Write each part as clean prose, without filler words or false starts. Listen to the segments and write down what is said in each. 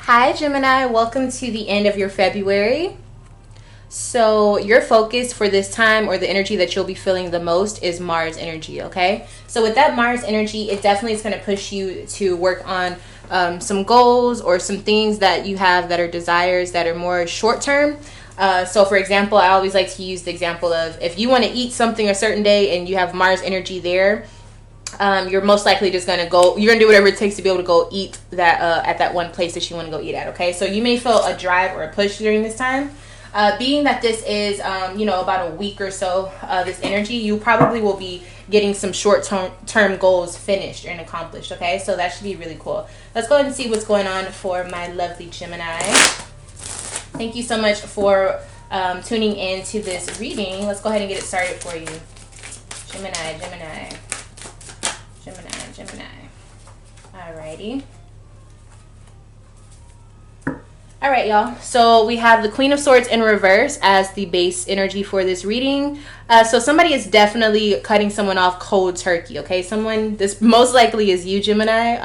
Hi Gemini, welcome to the end of your February. So your focus for this time, or the energy that you'll be feeling the most, is Mars energy, okay? So with that Mars energy, it definitely is going to push you to work on some goals or some things that you have that are desires that are more short term. So for example, I always like to use the example of if you want to eat something a certain day and you have Mars energy there, you're most likely just going to go, you're going to do whatever it takes to be able to go eat that at that one place that you want to go eat at, okay? So you may feel a drive or a push during this time. Being that this is, about a week or so, this energy, you probably will be getting some short-term goals finished and accomplished, okay? So that should be really cool. Let's go ahead and see what's going on for my lovely Gemini. Thank you so much for tuning in to this reading. Let's go ahead and get it started for you. Gemini. Alrighty. All right, y'all. So we have the Queen of Swords in reverse as the base energy for this reading. So somebody is definitely cutting someone off cold turkey, okay? This most likely is you, Gemini.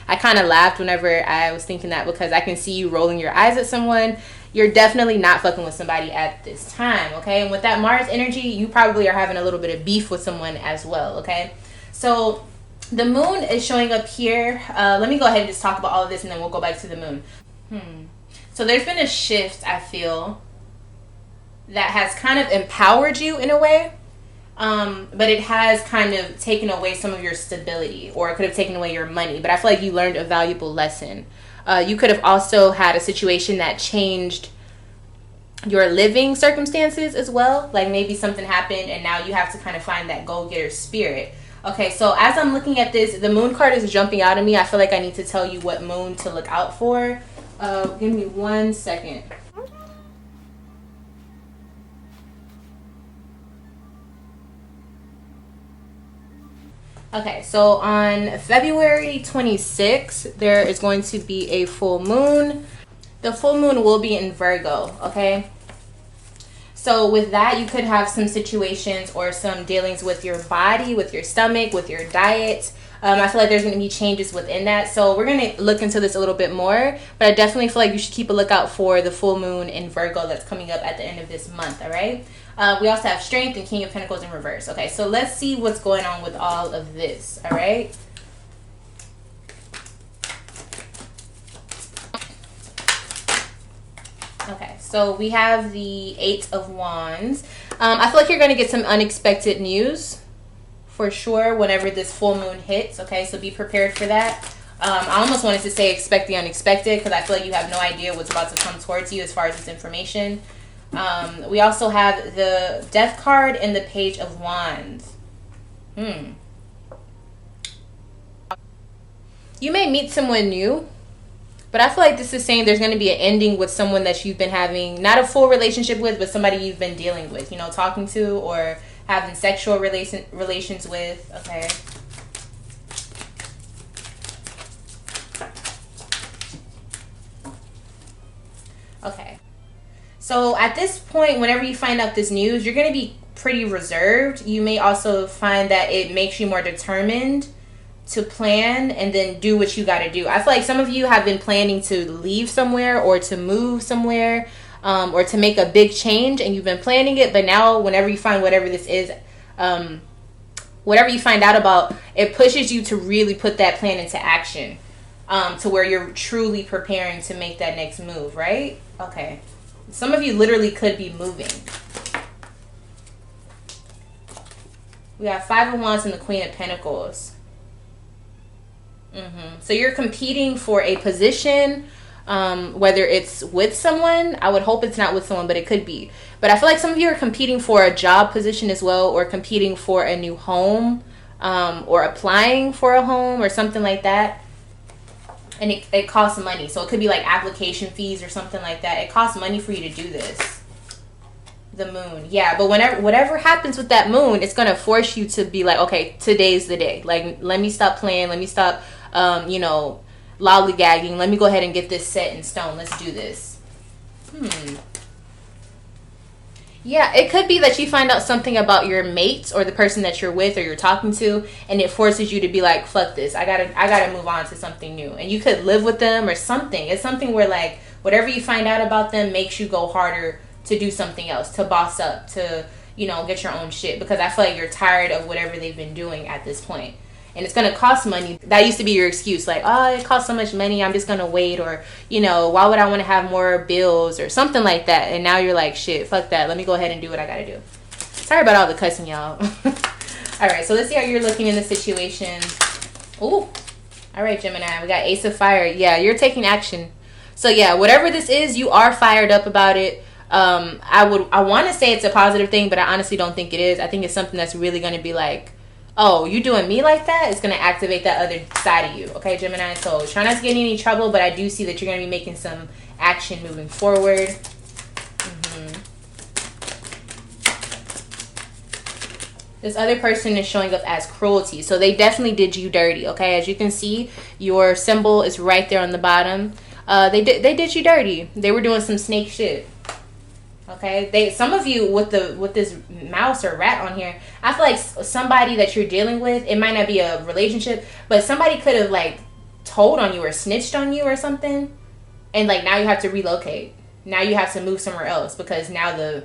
I kind of laughed whenever I was thinking that because I can see you rolling your eyes at someone. You're definitely not fucking with somebody at this time, okay? And with that Mars energy, you probably are having a little bit of beef with someone as well, okay? So the moon is showing up here. Let me go ahead and just talk about all of this and then we'll go back to the moon. So there's been a shift, I feel, that has kind of empowered you in a way, but it has kind of taken away some of your stability, or it could have taken away your money, but I feel like you learned a valuable lesson. You could have also had a situation that changed your living circumstances as well, like maybe something happened and now you have to kind of find that go-getter spirit. Okay, so as I'm looking at this, the moon card is jumping out at me. I feel like I need to tell you what moon to look out for. Give me 1 second. Okay, so on February 26th, there is going to be a full moon. The full moon will be in Virgo, okay? So with that, you could have some situations or some dealings with your body, with your stomach, with your diet. I feel like there's going to be changes within that. So we're going to look into this a little bit more. But I definitely feel like you should keep a lookout for the full moon in Virgo that's coming up at the end of this month, all right? We also have Strength and King of Pentacles in reverse. Okay, so let's see what's going on with all of this, all right? Okay, so we have the 8 of Wands. I feel like you're going to get some unexpected news for sure whenever this full moon hits, okay? So be prepared for that. I almost wanted to say expect the unexpected because I feel like you have no idea what's about to come towards you as far as this information. We also have the Death card and the Page of Wands. You may meet someone new, but I feel like this is saying there's going to be an ending with someone that you've been having, not a full relationship with, but somebody you've been dealing with, talking to or having sexual relations with, okay? Okay. So at this point, whenever you find out this news, you're going to be pretty reserved. You may also find that it makes you more determined to plan and then do what you got to do. I feel like some of you have been planning to leave somewhere or to move somewhere, or to make a big change, and you've been planning it, but now whenever you find whatever this is, whatever you find out about, it pushes you to really put that plan into action, to where you're truly preparing to make that next move, right? Okay. Some of you literally could be moving. We have 5 of Wands and the Queen of Pentacles. So you're competing for a position, whether it's with someone. I would hope it's not with someone, but it could be. But I feel like some of you are competing for a job position as well, or competing for a new home, or applying for a home or something like that. And it costs money. So it could be like application fees or something like that. It costs money for you to do this. The moon. Yeah, but whatever happens with that moon, it's going to force you to be like, okay, today's the day. Like, let me stop playing. Let me stop, lollygagging. Let me go ahead and get this set in stone. Let's do this. Yeah, it could be that you find out something about your mates or the person that you're with or you're talking to, and it forces you to be like, fuck this. I gotta move on to something new. And you could live with them or something. It's something where like whatever you find out about them makes you go harder to do something else, to boss up, to, you know, get your own shit. Because I feel like you're tired of whatever they've been doing at this point. And it's going to cost money. That used to be your excuse. Like, oh, it costs so much money, I'm just going to wait. Or, you know, why would I want to have more bills or something like that. And now you're like, shit, fuck that. Let me go ahead and do what I got to do. Sorry about all the cussing, y'all. All right, so let's see how you're looking in the situation. Ooh. All right, Gemini. We got Ace of Fire. Yeah, you're taking action. So, yeah, whatever this is, you are fired up about it. I want to say it's a positive thing, but I honestly don't think it is. I think it's something that's really going to be like, oh, you doing me like that? It's going to activate that other side of you. Okay, Gemini? So try not to get in any trouble, but I do see that you're going to be making some action moving forward. This other person is showing up as cruelty. So they definitely did you dirty, okay? As you can see, your symbol is right there on the bottom. They did you dirty. They were doing some snake shit. Okay, some of you with this mouse or rat on here, I feel like somebody that you're dealing with, it might not be a relationship, but somebody could have like told on you or snitched on you or something, and like now you have to relocate. Now you have to move somewhere else because now the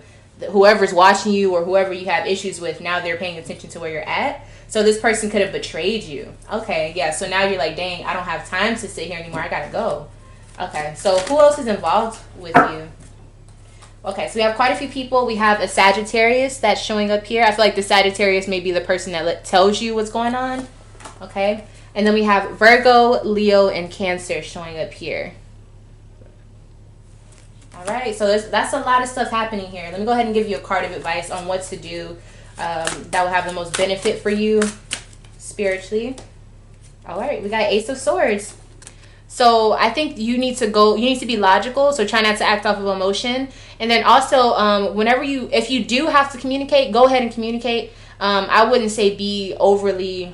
whoever's watching you or whoever you have issues with, now they're paying attention to where you're at. So this person could have betrayed you. Okay, yeah. So now you're like, dang, I don't have time to sit here anymore. I gotta go. Okay, so who else is involved with you? Okay, so we have quite a few people. We have a Sagittarius that's showing up here. I feel like the Sagittarius may be the person that tells you what's going on. Okay, and then we have Virgo, Leo, and Cancer showing up here. All right, so that's a lot of stuff happening here. Let me go ahead and give you a card of advice on what to do that will have the most benefit for you spiritually. All right, we got Ace of Swords. So I think you need to be logical. So try not to act off of emotion. And then also, if you do have to communicate, go ahead and communicate. I wouldn't say be overly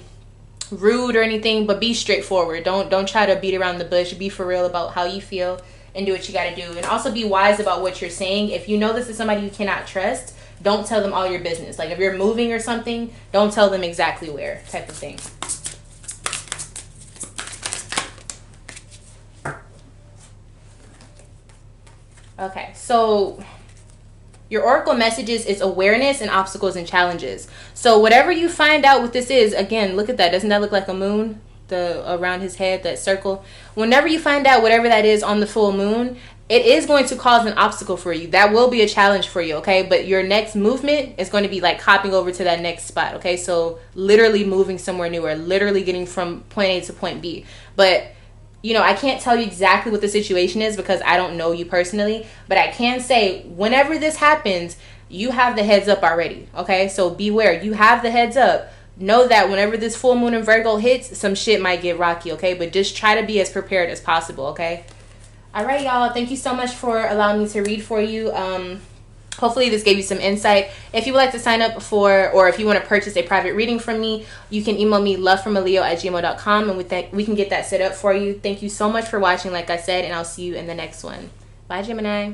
rude or anything, but be straightforward. Don't try to beat around the bush. Be for real about how you feel and do what you got to do. And also be wise about what you're saying. If you know this is somebody you cannot trust, don't tell them all your business. Like if you're moving or something, don't tell them exactly where, type of thing. Okay, so your oracle messages is awareness and obstacles and challenges. So whatever you find out what this is, again, look at that. Doesn't that look like a moon? Around his head, that circle. Whenever you find out whatever that is on the full moon, it is going to cause an obstacle for you. That will be a challenge for you, okay? But your next movement is going to be like hopping over to that next spot, okay? So literally moving somewhere new or literally getting from point A to point B. But you know, I can't tell you exactly what the situation is because I don't know you personally, but I can say whenever this happens, you have the heads up already, okay? So beware. You have the heads up. Know that whenever this full moon in Virgo hits, some shit might get rocky, okay? But just try to be as prepared as possible, okay? All right, y'all. Thank you so much for allowing me to read for you. Hopefully this gave you some insight. If you would like to sign up or if you want to purchase a private reading from me, you can email me lovefromaleo@gmail.com and we can get that set up for you. Thank you so much for watching, like I said, and I'll see you in the next one. Bye, Gemini.